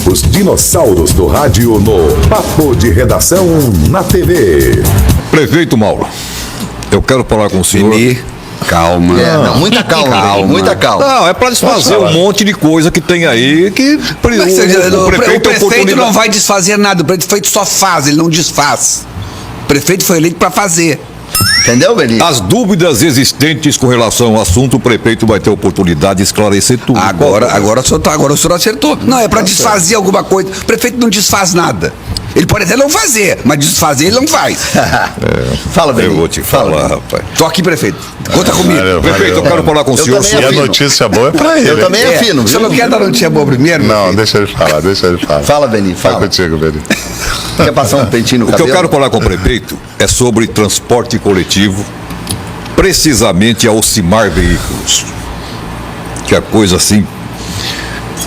Os dinossauros do rádio no Papo de Redação na TV. Prefeito Mauro, eu quero falar com o senhor. Calma. Muita calma, muita calma. Não, é para desfazer um monte de coisa que tem aí que o prefeito não vai desfazer nada, o prefeito só faz, ele não desfaz. O prefeito foi eleito para fazer. Entendeu, Beni? As dúvidas existentes com relação ao assunto, o prefeito vai ter oportunidade de esclarecer tudo. Agora o senhor acertou. Não, é para desfazer alguma coisa. O prefeito não desfaz nada. Ele pode até não fazer, mas desfazer ele não faz. Fala, Beni. Eu vou te falar, rapaz. Tô aqui, prefeito. Conta comigo. Prefeito, eu quero falar com o senhor. também E a notícia boa é pra ele. Eu também afino, Você viu? não quer dar notícia boa primeiro? Não, deixa ele falar. Fala, Beni, Fala fala. contigo, Beni. Quer passar um peitinho no O que cabelo? eu quero falar com o prefeito é sobre transporte coletivo, precisamente a Ocimar Veículos. Que a coisa assim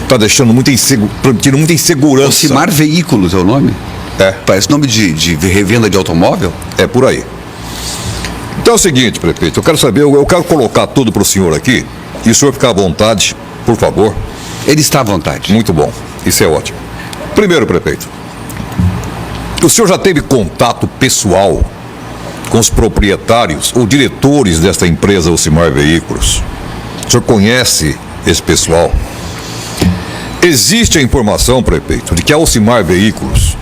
está deixando muita insegurança. Ocimar Veículos é o nome? É. Parece nome de revenda de automóvel? É por aí. Então é o seguinte, prefeito, eu quero saber, eu quero colocar tudo para o senhor aqui, e o senhor ficar à vontade, por favor. Ele está à vontade. Muito bom, isso é ótimo. Primeiro, prefeito, o senhor já teve contato pessoal com os proprietários ou diretores desta empresa Ocimar Veículos? O senhor conhece esse pessoal? Existe a informação, prefeito, de que a Ocimar Veículos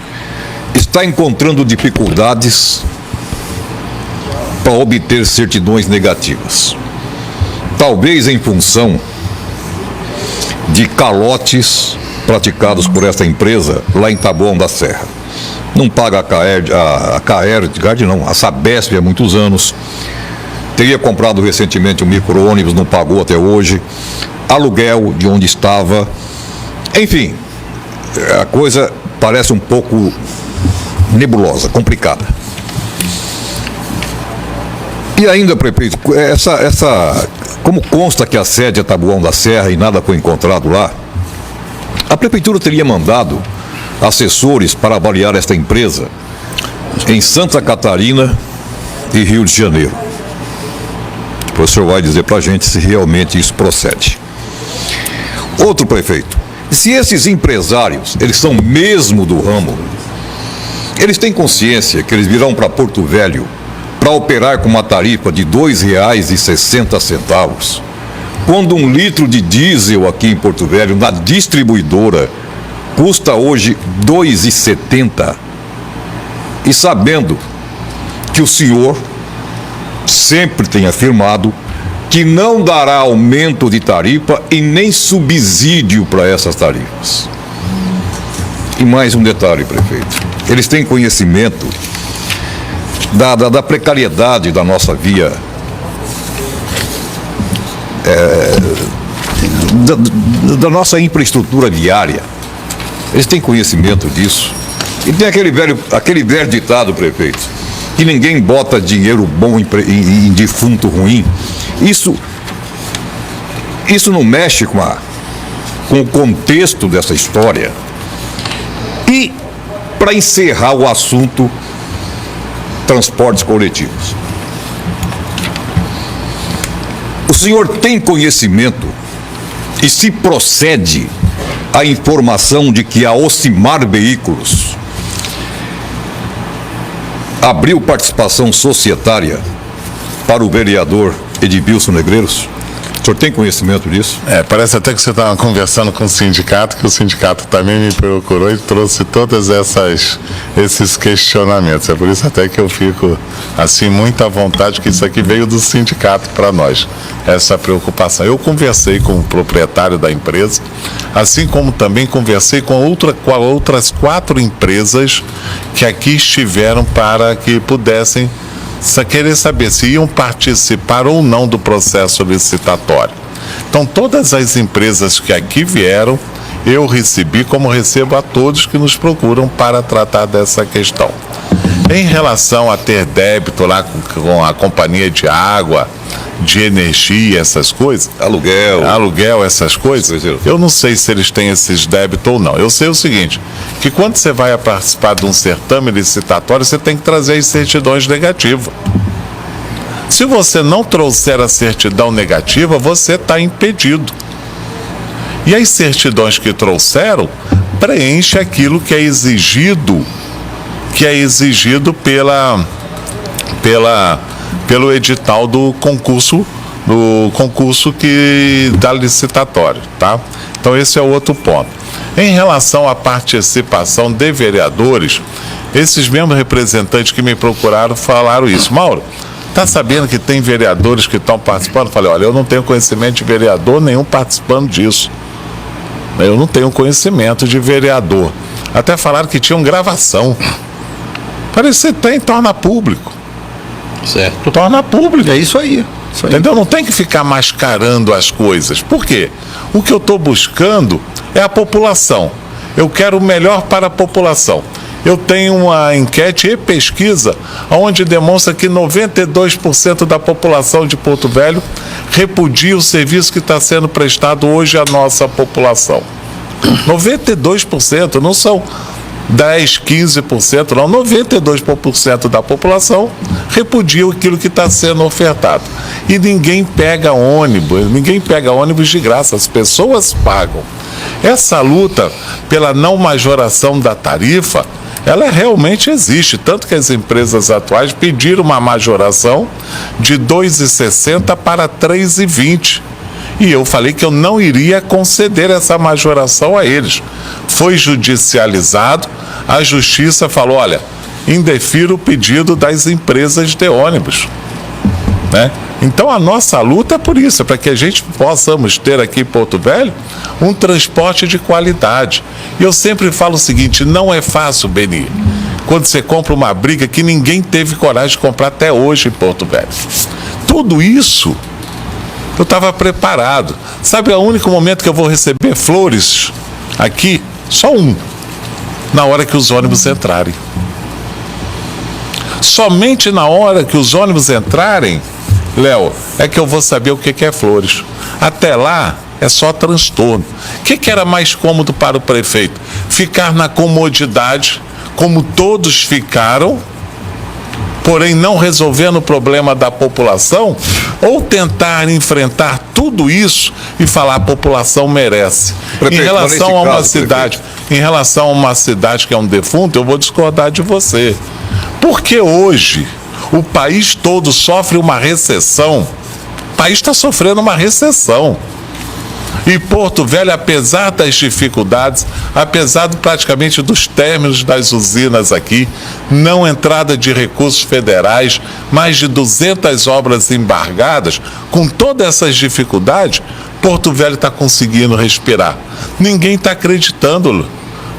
está encontrando dificuldades para obter certidões negativas. Talvez em função de calotes praticados por esta empresa lá em Taboão da Serra. Não paga a Sabesp há muitos anos. Teria comprado recentemente um micro-ônibus, não pagou até hoje. Aluguel de onde estava. Enfim, a coisa parece um pouco nebulosa, complicada. E ainda, prefeito, como consta que a sede é Taboão da Serra e nada foi encontrado lá, a prefeitura teria mandado assessores para avaliar esta empresa em Santa Catarina e Rio de Janeiro. O professor vai dizer para a gente se realmente isso procede. Outro, prefeito, se esses empresários, eles são mesmo do ramo, eles têm consciência que eles virão para Porto Velho para operar com uma tarifa de R$ 2,60, quando um litro de diesel aqui em Porto Velho, na distribuidora, custa hoje R$ 2,70. E sabendo que o senhor sempre tem afirmado que não dará aumento de tarifa e nem subsídio para essas tarifas. E mais um detalhe, prefeito. Eles têm conhecimento da precariedade da nossa via, da nossa infraestrutura viária. Eles têm conhecimento disso. E tem aquele velho ditado, prefeito, que ninguém bota dinheiro bom em defunto ruim. Isso não mexe com o contexto dessa história. E, para encerrar o assunto, transportes coletivos. O senhor tem conhecimento e se procede a informação de que a Ocimar Veículos abriu participação societária para o vereador Edmilson Negreiros? O senhor tem conhecimento disso? Parece até que você estava conversando com o sindicato, que o sindicato também me procurou e trouxe todos esses questionamentos. É por isso até que eu fico assim muito à vontade, que isso aqui veio do sindicato para nós, essa preocupação. Eu conversei com o proprietário da empresa, assim como também conversei com outras 4 empresas que aqui estiveram para que pudessem querer saber se iam participar ou não do processo licitatório. Então, todas as empresas que aqui vieram, eu recebi, como recebo a todos que nos procuram para tratar dessa questão. Em relação a ter débito lá com a companhia de água, de energia, essas coisas, aluguel, essas coisas, eu não sei se eles têm esses débitos ou não. Eu sei o seguinte, que quando você vai participar de um certame licitatório, você tem que trazer as certidões negativas. Se você não trouxer a certidão negativa, você está impedido. E as certidões que trouxeram preenche aquilo que é exigido pelo edital do concurso que dá licitatório, tá? Então esse é o outro ponto. Em relação à participação de vereadores, esses mesmos representantes que me procuraram falaram isso. Mauro, tá sabendo que tem vereadores que estão participando? Eu falei, olha, eu não tenho conhecimento de vereador nenhum participando disso. Eu não tenho conhecimento de vereador. Até falaram que tinham gravação. Falei, você tem, torna público. Certo. Torna público. É isso aí. Entendeu? Não tem que ficar mascarando as coisas. Por quê? O que eu estou buscando é a população. Eu quero o melhor para a população. Eu tenho uma enquete e pesquisa onde demonstra que 92% da população de Porto Velho repudia o serviço que está sendo prestado hoje à nossa população. 92%, não são 10, 15%, não, 92% da população repudia aquilo que está sendo ofertado. E ninguém pega ônibus de graça, as pessoas pagam. Essa luta pela não majoração da tarifa, ela realmente existe, tanto que as empresas atuais pediram uma majoração de R$ 2,60 para R$ 3,20. E eu falei que eu não iria conceder essa majoração a eles. Foi judicializado, a justiça falou, olha, indefiro o pedido das empresas de ônibus. Né? Então a nossa luta é por isso, é para que a gente possamos ter aqui em Porto Velho um transporte de qualidade. E eu sempre falo o seguinte, não é fácil, Beni, quando você compra uma briga que ninguém teve coragem de comprar até hoje em Porto Velho. Tudo isso eu estava preparado. Sabe o único momento que eu vou receber flores aqui? Só um. Na hora que os ônibus entrarem. Somente na hora que os ônibus entrarem, Léo, é que eu vou saber o que é flores. Até lá, é só transtorno. O que era mais cômodo para o prefeito? Ficar na comodidade, como todos ficaram, porém não resolvendo o problema da população, ou tentar enfrentar tudo isso e falar a população merece. Prefeito, em relação a uma caso, cidade, em relação a uma cidade que é um defunto, eu vou discordar de você. Porque hoje o país todo sofre uma recessão. O país está sofrendo uma recessão. E Porto Velho, apesar das dificuldades, apesar praticamente dos términos das usinas aqui, não entrada de recursos federais, mais de 200 obras embargadas, com todas essas dificuldades, Porto Velho está conseguindo respirar. Ninguém está acreditando,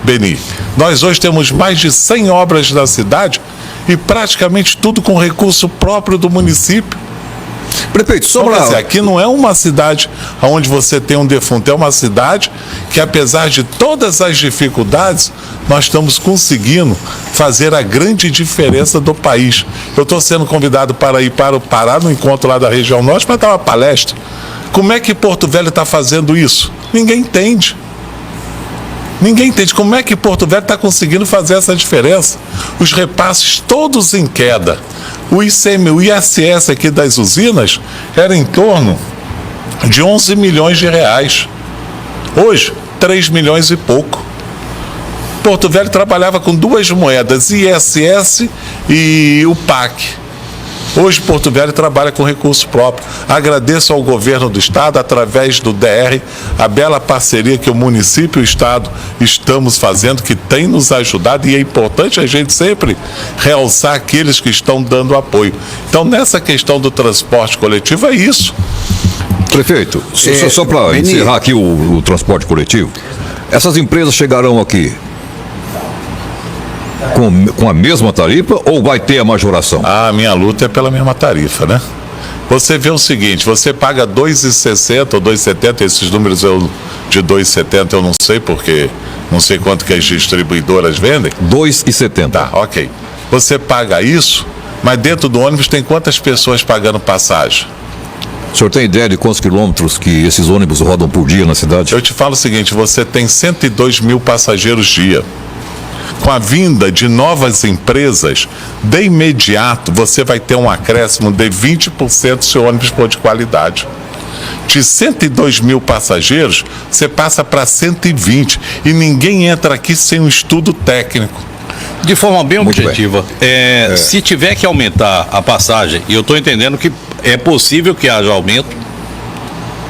Beni. Nós hoje temos mais de 100 obras na cidade e praticamente tudo com recurso próprio do município. Prefeito, Então, quer dizer, aqui não é uma cidade onde você tem um defunto, é uma cidade que, apesar de todas as dificuldades, nós estamos conseguindo fazer a grande diferença do país. Eu estou sendo convidado para ir para o Pará, no encontro lá da região norte, para dar uma palestra. Como é que Porto Velho está fazendo isso? Ninguém entende. Ninguém entende como é que Porto Velho está conseguindo fazer essa diferença. Os repasses todos em queda. O ISS aqui das usinas era em torno de 11 milhões de reais. Hoje, 3 milhões e pouco. Porto Velho trabalhava com duas moedas, ISS e o PAC. Hoje, Porto Velho trabalha com recurso próprio. Agradeço ao governo do estado, através do DR, a bela parceria que o município e o estado estamos fazendo, que tem nos ajudado, e é importante a gente sempre realçar aqueles que estão dando apoio. Então, nessa questão do transporte coletivo, é isso. Prefeito, só para encerrar aqui o transporte coletivo, essas empresas chegarão aqui com a mesma tarifa ou vai ter a majoração? A minha luta é pela mesma tarifa, né? Você vê o seguinte, você paga R$ 2,60 ou R$ 2,70, esses números de R$ 2,70 eu não sei, porque não sei quanto que as distribuidoras vendem. R$ 2,70. Tá, ok. Você paga isso, mas dentro do ônibus tem quantas pessoas pagando passagem? O senhor tem ideia de quantos quilômetros que esses ônibus rodam por dia na cidade? Eu te falo o seguinte, você tem 102 mil passageiros dia. Com a vinda de novas empresas, de imediato você vai ter um acréscimo de 20% se o ônibus for de qualidade. De 102 mil passageiros, você passa para 120. E ninguém entra aqui sem um estudo técnico. De forma bem Muito objetiva, se tiver que aumentar a passagem, e eu estou entendendo que é possível que haja aumento,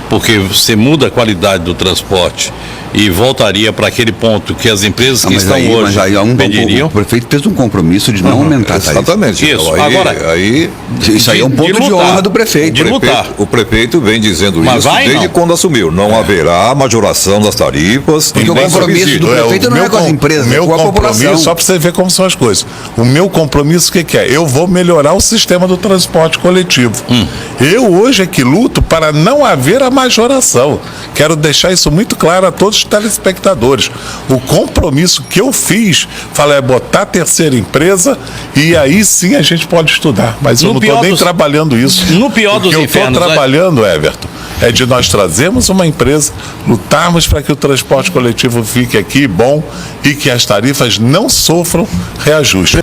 porque você muda a qualidade do transporte e voltaria para aquele ponto que as empresas que estão hoje pediriam. O prefeito fez um compromisso de não aumentar a tarifa. Exatamente. Isso. Então, Agora, isso aí é um ponto de honra do prefeito. De lutar. O prefeito vem dizendo Mas isso vai, desde não? quando assumiu. Não haverá majoração das tarifas. Porque o nem compromisso subsídio. do prefeito não é com as empresas, é com a população. Só para você ver como são as coisas. O meu compromisso, o que é? Eu vou melhorar o sistema do transporte coletivo. Eu hoje é que luto para não haver a majoração. Quero deixar isso muito claro a todos os telespectadores. O compromisso que eu fiz, é botar a terceira empresa e aí sim a gente pode estudar. Mas eu não estou nem trabalhando isso. No pior dos infernos. O que eu estou trabalhando, Everton, é de nós trazermos uma empresa, lutarmos para que o transporte coletivo fique aqui bom e que as tarifas não sofram reajuste.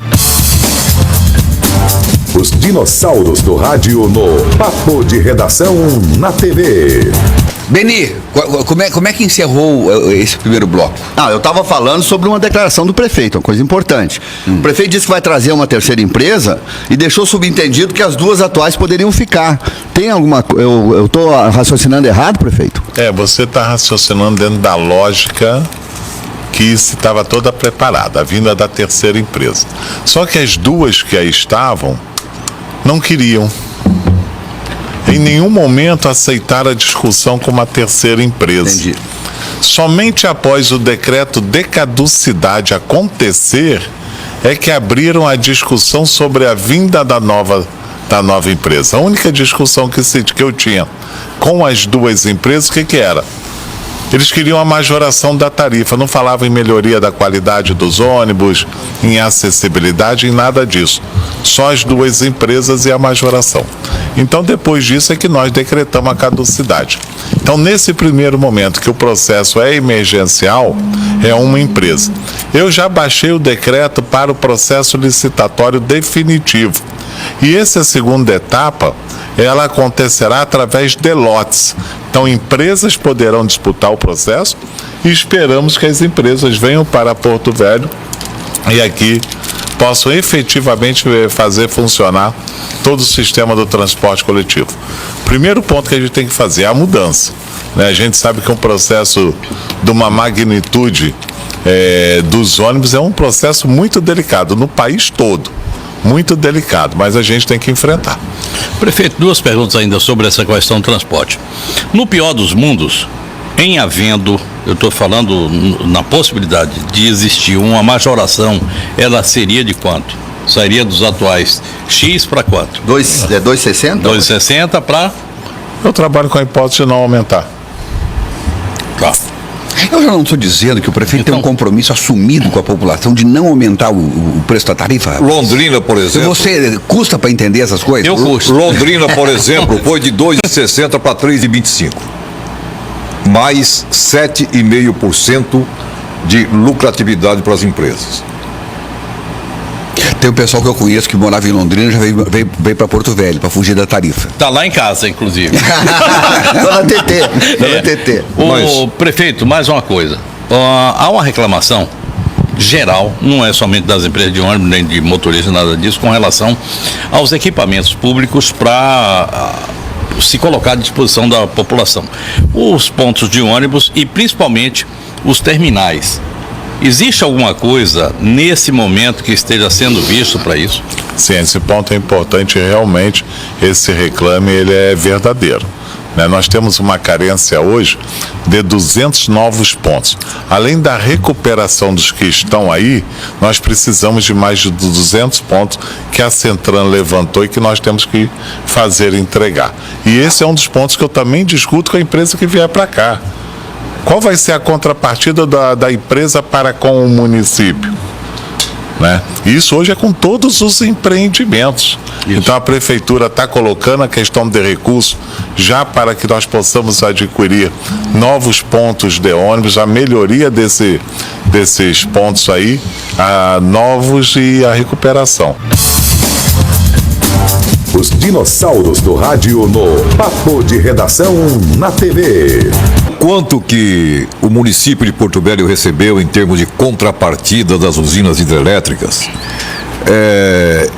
Os dinossauros do rádio no Papo de Redação na TV. Beni, como é que encerrou esse primeiro bloco? Eu estava falando sobre uma declaração do prefeito, uma coisa importante. O prefeito disse que vai trazer uma terceira empresa e deixou subentendido que as duas atuais poderiam ficar. Tem alguma... Eu estou raciocinando errado, prefeito? Você está raciocinando dentro da lógica que estava toda preparada, a vinda da terceira empresa. Só que as duas que aí estavam não queriam. Em nenhum momento aceitaram a discussão com uma terceira empresa. Entendi. Somente após o decreto de caducidade acontecer é que abriram a discussão sobre a vinda da nova empresa. A única discussão que eu tinha com as duas empresas, o que era? Eles queriam a majoração da tarifa, não falavam em melhoria da qualidade dos ônibus, em acessibilidade, em nada disso. Só as duas empresas e a majoração. Então, depois disso é que nós decretamos a caducidade. Então, nesse primeiro momento que o processo é emergencial, é uma empresa. Eu já baixei o decreto para o processo licitatório definitivo. E essa segunda etapa, ela acontecerá através de lotes. Então, empresas poderão disputar o processo e esperamos que as empresas venham para Porto Velho e aqui possam efetivamente fazer funcionar todo o sistema do transporte coletivo. Primeiro ponto que a gente tem que fazer é a mudança. A gente sabe que um processo de uma magnitude dos ônibus é um processo muito delicado no país todo. Muito delicado, mas a gente tem que enfrentar. Prefeito, duas perguntas ainda sobre essa questão do transporte. No pior dos mundos, em havendo, eu estou falando na possibilidade de existir uma majoração, ela seria de quanto? Sairia dos atuais X para quanto? 2,60? 2,60 para... Eu trabalho com a hipótese de não aumentar. Tá. Eu já não estou dizendo que o prefeito tem um compromisso assumido com a população de não aumentar o preço da tarifa? Londrina, por exemplo. Você custa para entender essas coisas? Eu custo. Londrina, por exemplo, foi de 2,60 para 3,25. Mais 7,5% de lucratividade para as empresas. Tem um pessoal que eu conheço que morava em Londrina, já veio para Porto Velho, para fugir da tarifa. Está lá em casa, inclusive. Dona TT. O prefeito, mais uma coisa. Há uma reclamação geral, não é somente das empresas de ônibus, nem de motoristas, nada disso, com relação aos equipamentos públicos para se colocar à disposição da população. Os pontos de ônibus e principalmente os terminais. Existe alguma coisa nesse momento que esteja sendo visto para isso? Sim, esse ponto é importante. Realmente, esse reclame ele é verdadeiro. Nós temos uma carência hoje de 200 novos pontos. Além da recuperação dos que estão aí, nós precisamos de mais de 200 pontos que a Centran levantou e que nós temos que fazer entregar. E esse é um dos pontos que eu também discuto com a empresa que vier para cá. Qual vai ser a contrapartida da empresa para com o município? Isso hoje é com todos os empreendimentos. Isso. Então a prefeitura está colocando a questão de recursos já para que nós possamos adquirir novos pontos de ônibus, a melhoria desses pontos aí, novos e a recuperação. Os dinossauros do rádio no Papo de Redação na TV. Quanto que o município de Porto Velho recebeu em termos de contrapartida das usinas hidrelétricas?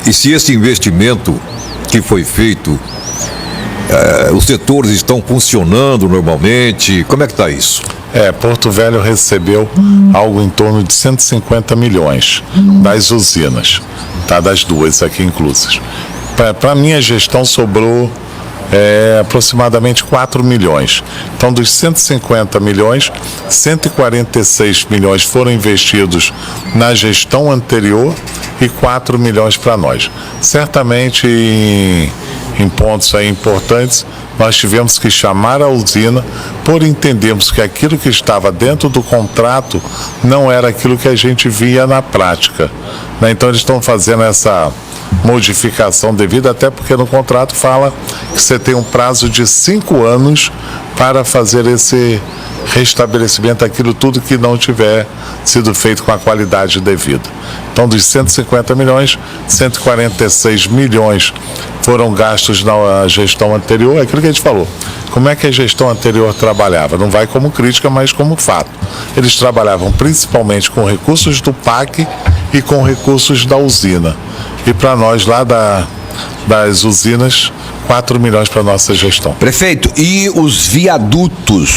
E se esse investimento que foi feito, os setores estão funcionando normalmente? Como é que está isso? Porto Velho recebeu algo em torno de 150 milhões das usinas, tá? Das duas aqui inclusas. Para a minha gestão sobrou aproximadamente 4 milhões. Então, dos 150 milhões, 146 milhões foram investidos na gestão anterior e 4 milhões para nós. Certamente, em pontos aí importantes, nós tivemos que chamar a usina por entendermos que aquilo que estava dentro do contrato não era aquilo que a gente via na prática, né? Então, eles estão fazendo essa modificação devida, até porque no contrato fala que você tem um prazo de 5 anos para fazer esse restabelecimento, aquilo tudo que não tiver sido feito com a qualidade devida. Então, dos 150 milhões, 146 milhões foram gastos na gestão anterior. É aquilo que a gente falou. Como é que a gestão anterior trabalhava? Não vai como crítica, mas como fato. Eles trabalhavam principalmente com recursos do PAC e com recursos da usina. E para nós lá das usinas, 4 milhões para nossa gestão. Prefeito, e os viadutos?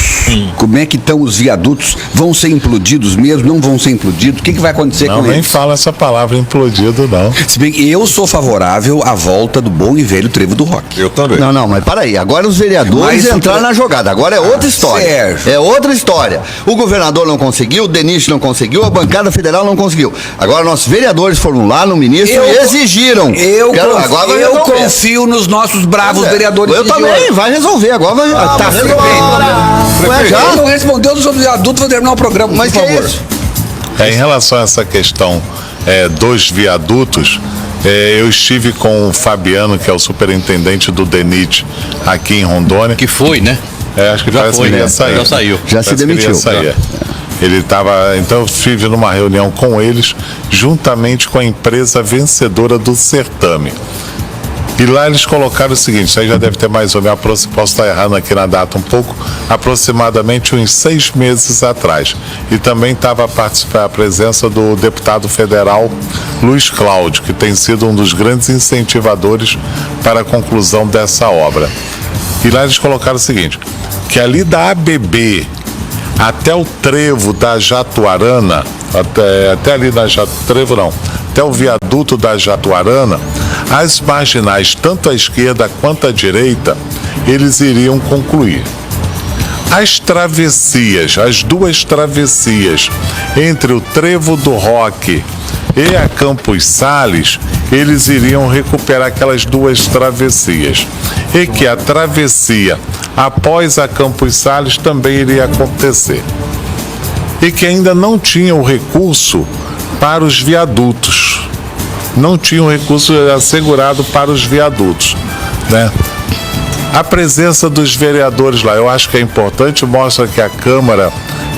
Como é que estão os viadutos? Vão ser implodidos mesmo? Não vão ser implodidos? O que vai acontecer com eles? Não, nem fala essa palavra implodido, não. Se bem que eu sou favorável à volta do bom e velho trevo do rock. Eu também. Não, mas para aí. Agora os vereadores entraram na jogada. Agora é outra história. Sérgio. É outra história. O governador não conseguiu, o Denich não conseguiu, a bancada federal não conseguiu. Agora nossos vereadores foram lá no ministro e exigiram. Eu confio nos nossos bravos vereadores. Eu também, vai resolver. Agora vai resolver. Tá, Prefeito. Já não respondeu sobre os viadutos, vou terminar o programa, Mas por que favor. é isso? Em relação a essa questão dos viadutos, eu estive com o Fabiano, que é o superintendente do DENIT aqui em Rondônia. Que foi, né? Acho que Já parece foi, que ele ia né? sair. Já saiu. Já se Parece que ele ia demitiu. sair. Ele estava. Então eu estive numa reunião com eles, juntamente com a empresa vencedora do certame. E lá eles colocaram o seguinte, isso aí já deve ter mais ou menos, posso estar errando aqui na data um pouco, aproximadamente uns 6 meses atrás. E também estava a presença do deputado federal Luiz Cláudio, que tem sido um dos grandes incentivadores para a conclusão dessa obra. E lá eles colocaram o seguinte, que ali da ABB até o trevo da Jatuarana, até ali da trevo não, até o viaduto da Jatuarana, as marginais, tanto à esquerda quanto à direita, eles iriam concluir. As travessias, as duas travessias, entre o Trevo do Roque e a Campos Sales, eles iriam recuperar aquelas duas travessias. E que a travessia após a Campos Sales também iria acontecer. E que ainda não tinha o recurso para os viadutos. Não tinha um recurso assegurado para os viadutos, né? A presença dos vereadores lá, eu acho que é importante, mostra que a Câmara,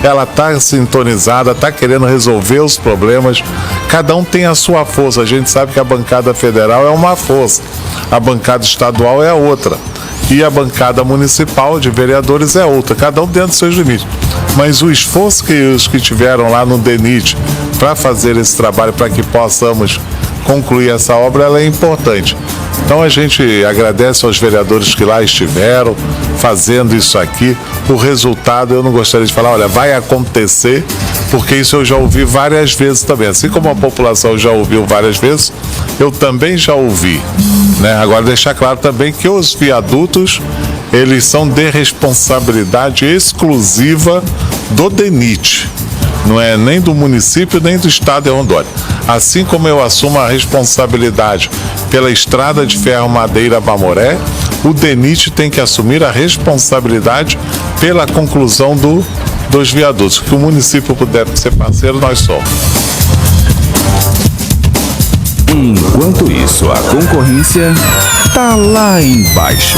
ela está sintonizada, está querendo resolver os problemas, cada um tem a sua força, a gente sabe que a bancada federal é uma força, a bancada estadual é outra, e a bancada municipal de vereadores é outra, cada um dentro dos seus limites. Mas o esforço que os que tiveram lá no DENIT para fazer esse trabalho, para que possamos concluir essa obra, ela é importante. Então a gente agradece aos vereadores que lá estiveram fazendo isso aqui. O resultado, eu não gostaria de falar, olha, vai acontecer, porque isso eu já ouvi várias vezes também. Assim como a população já ouviu várias vezes, eu também já ouvi, né? Agora deixar claro também que os viadutos, eles são de responsabilidade exclusiva do DENIT. Não é nem do município, nem do estado de Rondônia. Assim como eu assumo a responsabilidade pela estrada de ferro Madeira Bamoré, o DENIT tem que assumir a responsabilidade pela conclusão dos viadutos. Que o município puder ser parceiro, nós somos. Enquanto isso, a concorrência tá lá embaixo.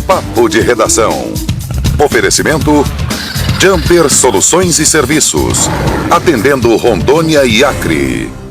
Papo de Redação. Oferecimento Jumper Soluções e Serviços, atendendo Rondônia e Acre.